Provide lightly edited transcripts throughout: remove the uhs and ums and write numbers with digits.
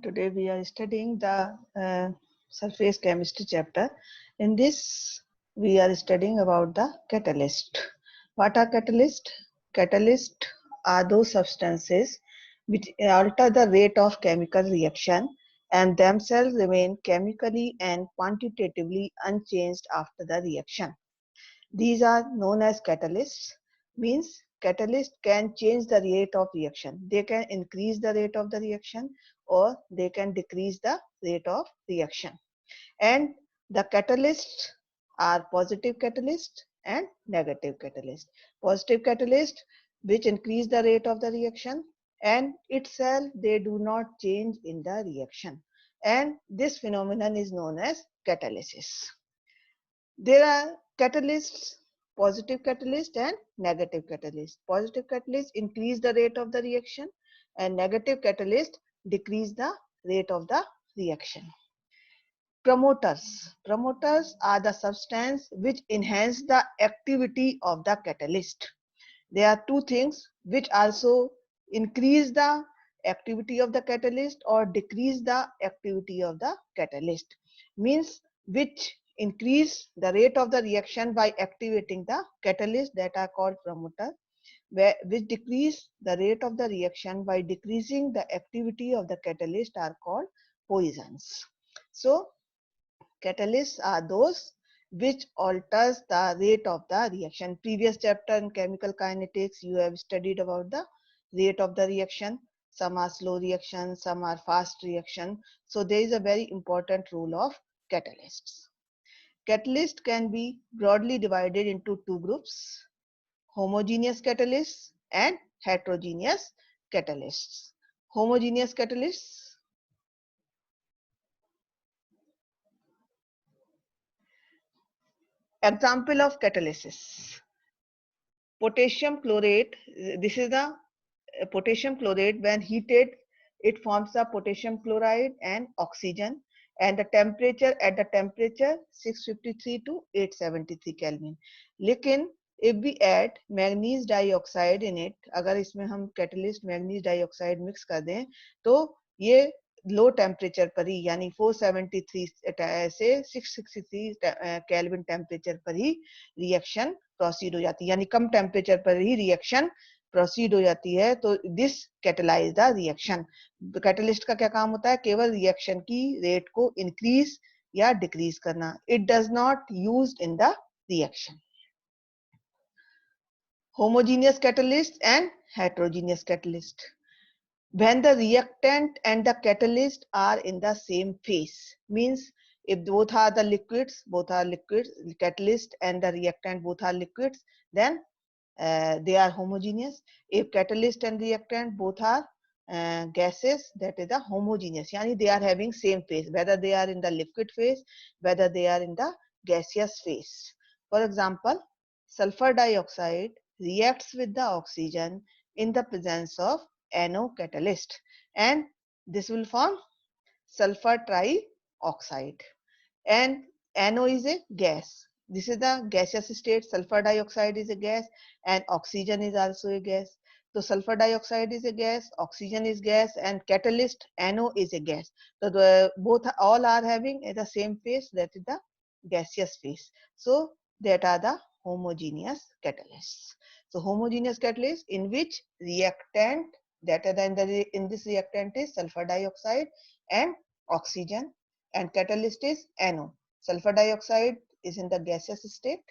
Today we are studying the surface chemistry chapter. In this, we are studying about the catalyst. What are catalysts? Catalysts are those substances which alter the rate of chemical reaction and themselves remain chemically and quantitatively unchanged after the reaction. These are known as catalysts, means catalyst can change the rate of reaction. They can increase the rate of the reaction or they can decrease the rate of reaction. And the catalysts are positive catalyst and negative catalyst. Positive catalyst which increase the rate of the reaction and itself they do not change in the reaction. And this phenomenon is known as catalysis. There are catalysts, positive catalyst and negative catalyst. Positive catalyst increase the rate of the reaction and negative catalyst decrease the rate of the reaction. Promoters. Promoters are the substance which enhance the activity of the catalyst. There are two things which also increase the activity of the catalyst or decrease the activity of the catalyst. Means which increase the rate of the reaction by activating the catalyst, that are called promoter, which decrease the rate of the reaction by decreasing the activity of the catalyst are called poisons. So catalysts are those which alters the rate of the reaction. Previous chapter in chemical kinetics, you have studied about the rate of the reaction. Some are slow reaction, some are fast reaction. So there is a very important role of catalysts. Catalyst can be broadly divided into two groups: homogeneous catalysts and heterogeneous catalysts. Homogeneous catalysts. Example of catalysis: potassium chlorate. This is the potassium chlorate. When heated, it forms the potassium chloride and oxygen, and the temperature at the temperature 653 to 873 Kelvin. लेकिन if we add manganese dioxide in it, अगर इसमें हम catalyst manganese dioxide mix कर दें तो ये low temperature पर ही यानी 473 से 663 केल्विन टेम्परेचर पर ही रिएक्शन प्रोसीड हो जाती है, यानी कम टेम्परेचर पर ही रिएक्शन प्रोसीड हो जाती है. तो this catalyse the reaction. Catalyst का क्या काम होता है? केवल रिएक्शन की रेट को इंक्रीज या डिक्रीज करना. It does not used in the reaction. Homogeneous catalyst and heterogeneous catalyst. When the reactant and the catalyst are in the same phase, means if both are liquids, catalyst and the reactant both are liquids, then they are homogeneous. If catalyst and reactant both are gases, that is the homogeneous, yani they are having same phase, whether they are in the liquid phase, whether they are in the gaseous phase. For example, sulfur dioxide reacts with the oxygen in the presence of NO catalyst, and this will form sulfur trioxide. And NO is a gas. This is the gaseous state. Sulfur dioxide is a gas and oxygen is also a gas. So sulfur dioxide is a gas, oxygen is gas, and catalyst NO is a gas. So all are having the same phase, that is the gaseous phase. So that are the homogeneous catalysts. So homogeneous catalyst in which reactant, that is in this reactant is sulfur dioxide and oxygen, and catalyst is NO. Sulfur dioxide is in the gaseous state,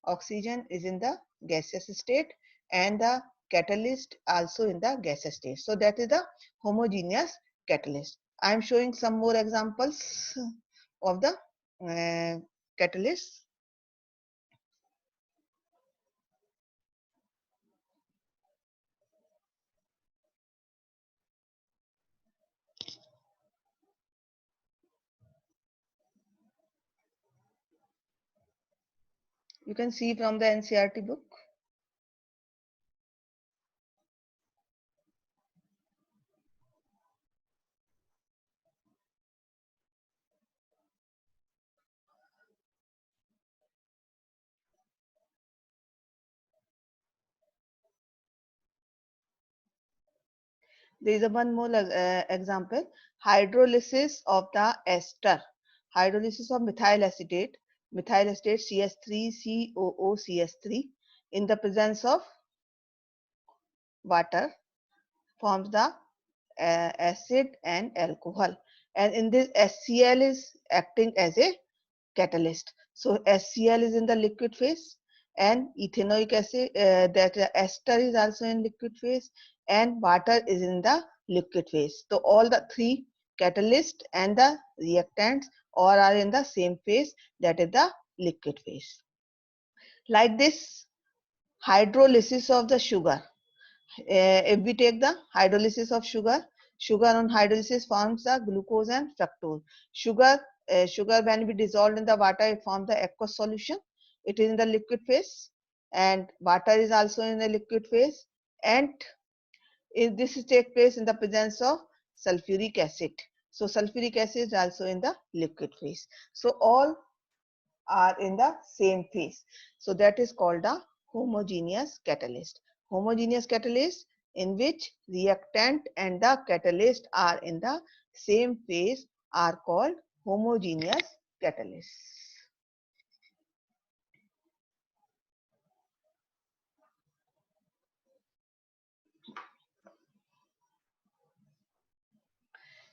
oxygen is in the gaseous state, and the catalyst also in the gaseous state. So that is the homogeneous catalyst. I am showing some more examples of the catalysts. You can see from the NCERT book. There is a one more example, hydrolysis of the ester, hydrolysis of methyl acetate CH3COOCH3 in the presence of water forms the acid and alcohol, and in this HCl is acting as a catalyst. So HCl is in the liquid phase, and ethanoic acid, that ester is also in liquid phase, and water is in the liquid phase. So all the three catalyst and the reactants all are in the same phase, that is the liquid phase. Like this hydrolysis of the sugar, if we take the hydrolysis of sugar, sugar on hydrolysis forms the glucose and fructose. Sugar when we dissolved in the water, it forms the aqueous solution. It is in the liquid phase, and water is also in the liquid phase, and this take place in the presence of sulfuric acid. So sulfuric acid is also in the liquid phase. So all are in the same phase. So that is called a homogeneous catalyst. Homogeneous catalyst in which reactant and the catalyst are in the same phase are called homogeneous catalysts.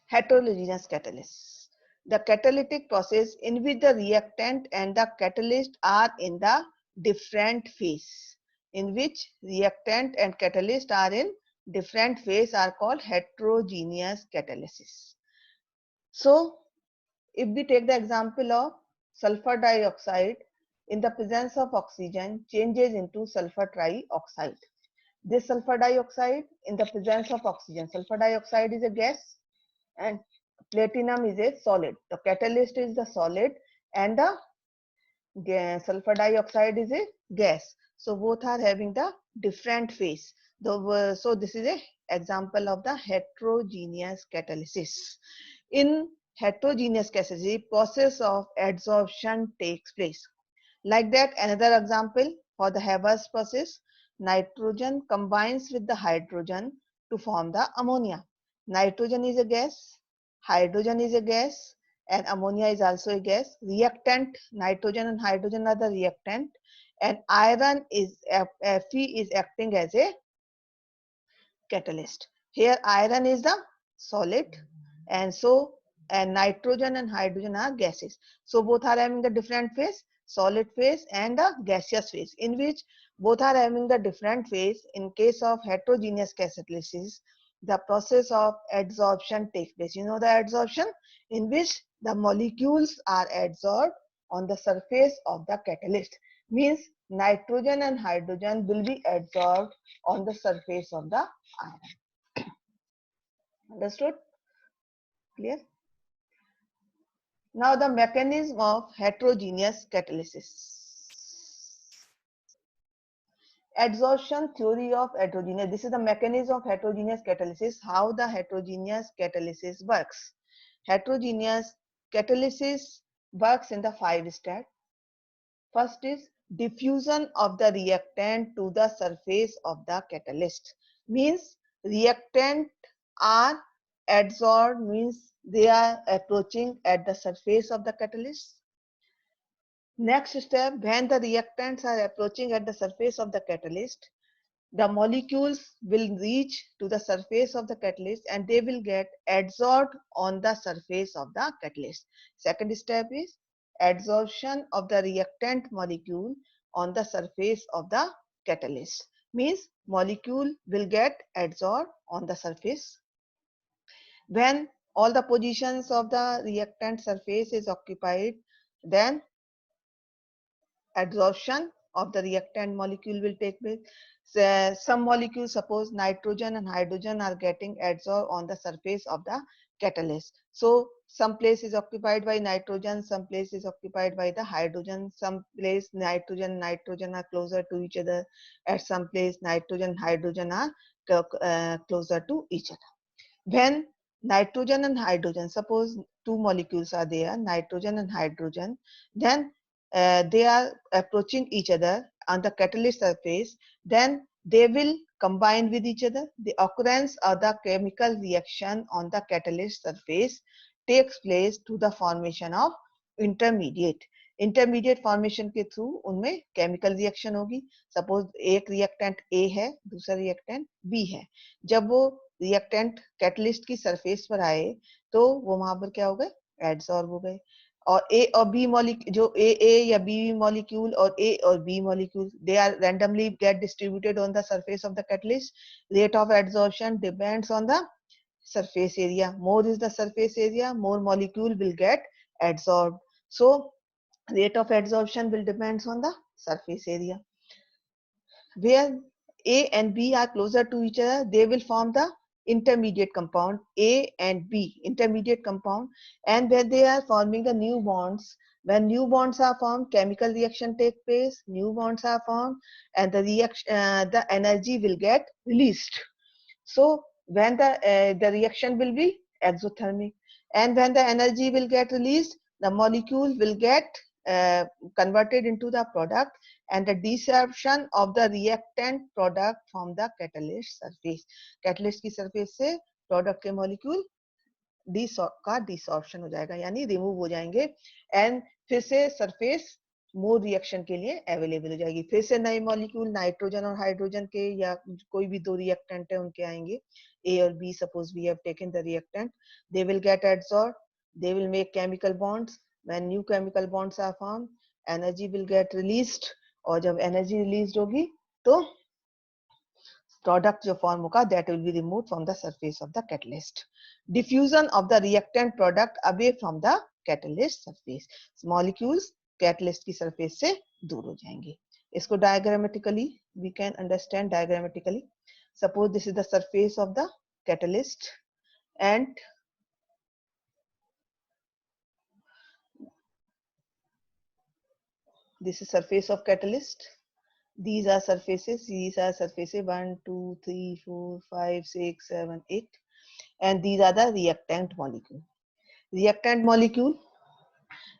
Heterogeneous catalysts. The catalytic process in which the reactant and the catalyst are in the different phase. In which reactant and catalyst are in different phase are called heterogeneous catalysis. So, if we take the example of sulfur dioxide, in the presence of oxygen changes into sulfur trioxide. This sulfur dioxide in the presence of oxygen, sulfur dioxide is a gas and platinum is a solid. The catalyst is the solid and the sulfur dioxide is a gas. So both are having the different phase. So this is a example of the heterogeneous catalysis. In heterogeneous catalysis, process of adsorption takes place. Like that, another example for the Haber's process, nitrogen combines with the hydrogen to form the ammonia. Nitrogen is a gas, hydrogen is a gas, and ammonia is also a gas. Reactant, nitrogen and hydrogen are the reactant, and iron is Fe is acting as a catalyst. Here iron is the solid, and nitrogen and hydrogen are gases. So both are having the different phase, solid phase and the gaseous phase, in which both are having the different phase. In case of heterogeneous catalysis, the process of adsorption takes place. You know the adsorption, in which the molecules are adsorbed on the surface of the catalyst. Means nitrogen and hydrogen will be adsorbed on the surface of the iron. Understood? Clear? Now the mechanism of heterogeneous catalysis. Adsorption theory of heterogeneous. This is the mechanism of heterogeneous catalysis, how the heterogeneous catalysis works. Heterogeneous catalysis works in the 5 steps. First is diffusion of the reactant to the surface of the catalyst. Means reactant are adsorbed, means they are approaching at the surface of the catalyst. Next step, when the reactants are approaching at the surface of the catalyst, the molecules will reach to the surface of the catalyst and they will get adsorbed on the surface of the catalyst. Second step is adsorption of the reactant molecule on the surface of the catalyst. Means molecule will get adsorbed on the surface. When all the positions of the reactant surface is occupied, then adsorption of the reactant molecule will take place. So, some molecules, suppose nitrogen and hydrogen, are getting adsorbed on the surface of the catalyst. So some place is occupied by nitrogen, some place is occupied by the hydrogen, some place nitrogen are closer to each other, at some place nitrogen hydrogen are closer to each other. When nitrogen and hydrogen, suppose two molecules are there, nitrogen and hydrogen, then they are approaching each other on the catalyst surface, then they will combine with each other. The occurrence of the chemical reaction on the catalyst surface takes place to the formation of intermediate. Intermediate formation के through उनमें chemical reaction होगी. Suppose एक reactant A है, दूसरा reactant B है. जब वो reactant catalyst की सरफेस पर आए तो वो वहां पर क्या हो गए, एडसॉर्ब हो गए. और ए और बी मॉलिक्यूल, जो ए या बी मॉलिक्यूल और ए और B molecule, they are randomly get distributed on the surface of the catalyst. Rate of adsorption depends on the surface area. More is the surface area, more molecule will get adsorbed. So rate of adsorption will depends on the surface area. Where A and B are closer to each other, they will form the intermediate compound, A and B, intermediate compound. And where they are forming the new bonds, when new bonds are formed, chemical reaction take place, new bonds are formed, and the reaction, the energy will get released. So when the reaction will be exothermic, and when the energy will get released, the molecule will get converted into the product, and the desorption of the reactant product from the catalyst surface. Catalyst की surface से product के molecule का desorption हो जाएगा, यानी remove हो जाएंगे, and फिर से सरफेस मोर रिएक्शन के लिए अवेलेबल हो जाएगी. फिर से नए मॉलिक्यूल नाइट्रोजन और हाइड्रोजन के या कोई भी दो रिएक्टेंट है उनके आएंगे, ए और B. Suppose we have taken the reactant, they will get adsorb, they will make chemical bonds. When new chemical bonds are form, energy will get released, और जब एनर्जी रिलीज होगी तो product जो form होगा that will be removed from the surface of the catalyst. Diffusion of the reactant product away from the catalyst surface. Molecules catalyst की surface से दूर हो जाएंगे. इसको diagrammatically we can understand diagrammatically. Suppose this is the surface of the catalyst and this is surface of catalyst. These are surfaces. 1, 2, 3, 4, 5, 6, 7, 8. And these are the reactant molecule. Reactant molecule,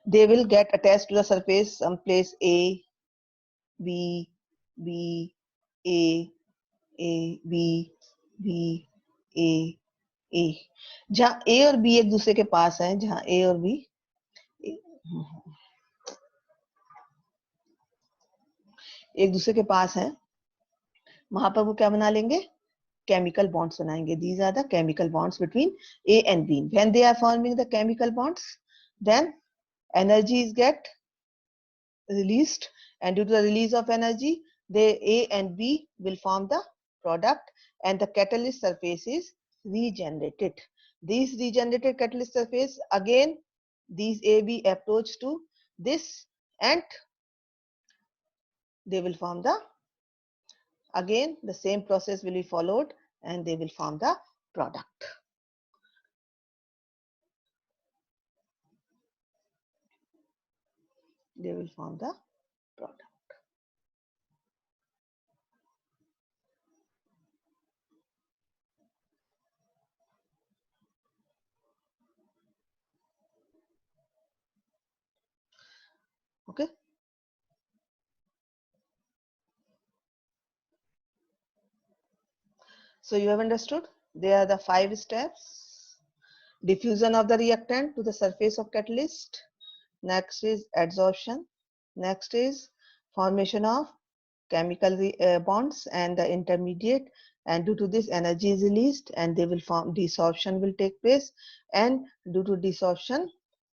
they will get attached to the surface someplace A, B, B, A, B, B, A, A. जहाँ A और B एक दूसरे के पास है, जहाँ A और B एक दूसरे के पास है, वहां पर वो क्या बना लेंगे, chemical bonds बनाएंगे. These are the chemical bonds between A and B. When they are forming the chemical bonds, then energy is get released, and due to the release of energy, they A and B will form the product, and the catalyst surface is regenerated. These regenerated catalyst surface, again these AB approach to this, and they will form the, again the same process will be followed, and they will form the product. They will form the product. Okay. So you have understood? There are the 5 steps. Diffusion of the reactant to the surface of catalyst. Next is adsorption. Next is formation of chemical bonds and the intermediate, and due to this energy is released and they will form, desorption will take place, and due to desorption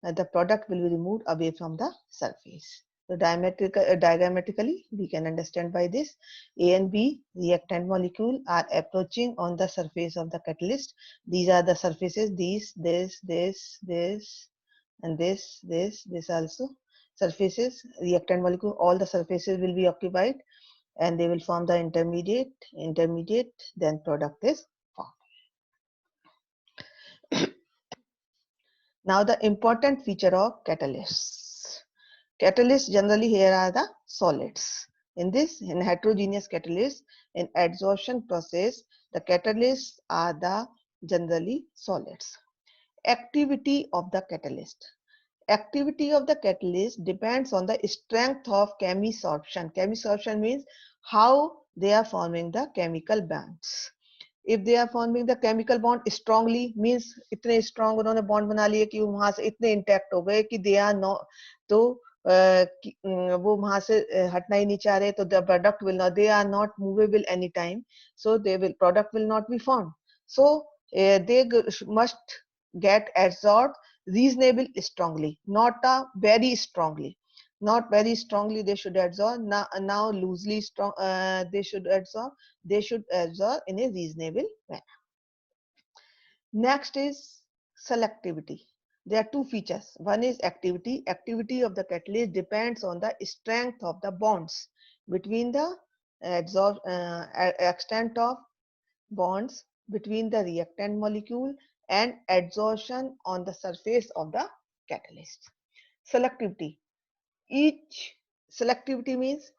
the product will be removed away from the surface. So diagrammatically we can understand by this, A and B reactant molecule are approaching on the surface of the catalyst. These are the surfaces, these, this, and this also surfaces, reactant molecule, all the surfaces will be occupied, and they will form the intermediate, then product is formed. Now the important feature of catalysts. Catalysts generally here are the solids. In this, in heterogeneous catalysts, in adsorption process, the catalysts are the generally solids. Activity of the catalyst. Activity of the catalyst depends on the strength of chemisorption. Chemisorption means how they are forming the chemical bonds. If they are forming the chemical bond strongly, means इतने strong उन्होंने bond बना लिए कि वहां से इतने intact हो गए कि they are not, तो वो वहां से हटना ही नहीं चाह रहे, तो the product will not, they are not movable anytime, so they will, product will not be formed. So they must get adsorbed reasonably strongly, not very strongly. Not very strongly they should absorb, now loosely strong they should absorb, they should absorb in a reasonable manner. Next is selectivity. There are two features. One is activity. Activity of the catalyst depends on the strength of the bonds between the extent of bonds between the reactant molecule and adsorption on the surface of the catalyst. Selectivity. Each selectivity means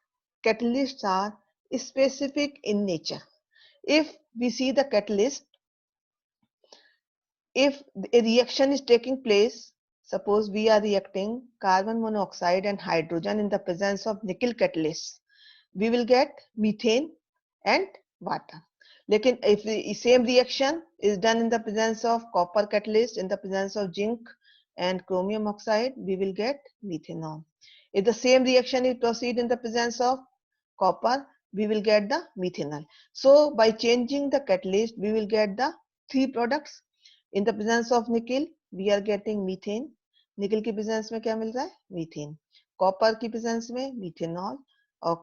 catalysts are specific in nature. If we see the catalyst, if a reaction is taking place, suppose we are reacting carbon monoxide and hydrogen in the presence of nickel catalyst, we will get methane and water. Lekin if the same reaction is done in the presence of copper catalyst, in the presence of zinc and chromium oxide, we will get methanol. If the same reaction is proceed in the presence of copper, we will get the methanol. So by changing the catalyst, we will get the three products. In the presence of nickel, we are getting methane. निकल की presence में क्या मिल रहा है? Methane. Copper की presence में methanol, और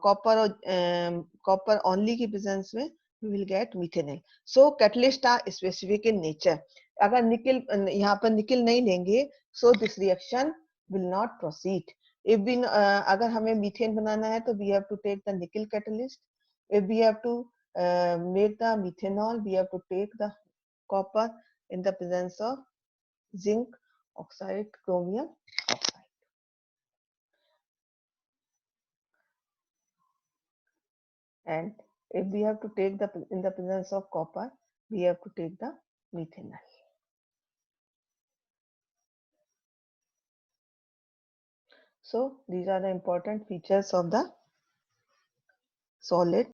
copper only की प्रेजेंस में we will get methanol. So catalysts are specific in nature. अगर निकल यहाँ पर निकल नहीं लेंगे, so this reaction will not proceed. If we अगर हमें मीथेन बनाना है, तो we have to take the nickel catalyst. If we have to make the methanol, we have to take the copper in the presence of zinc oxide, chromium oxide. And if we have to take the in the presence of copper, we have to take the methanol. So these are the important features of the solid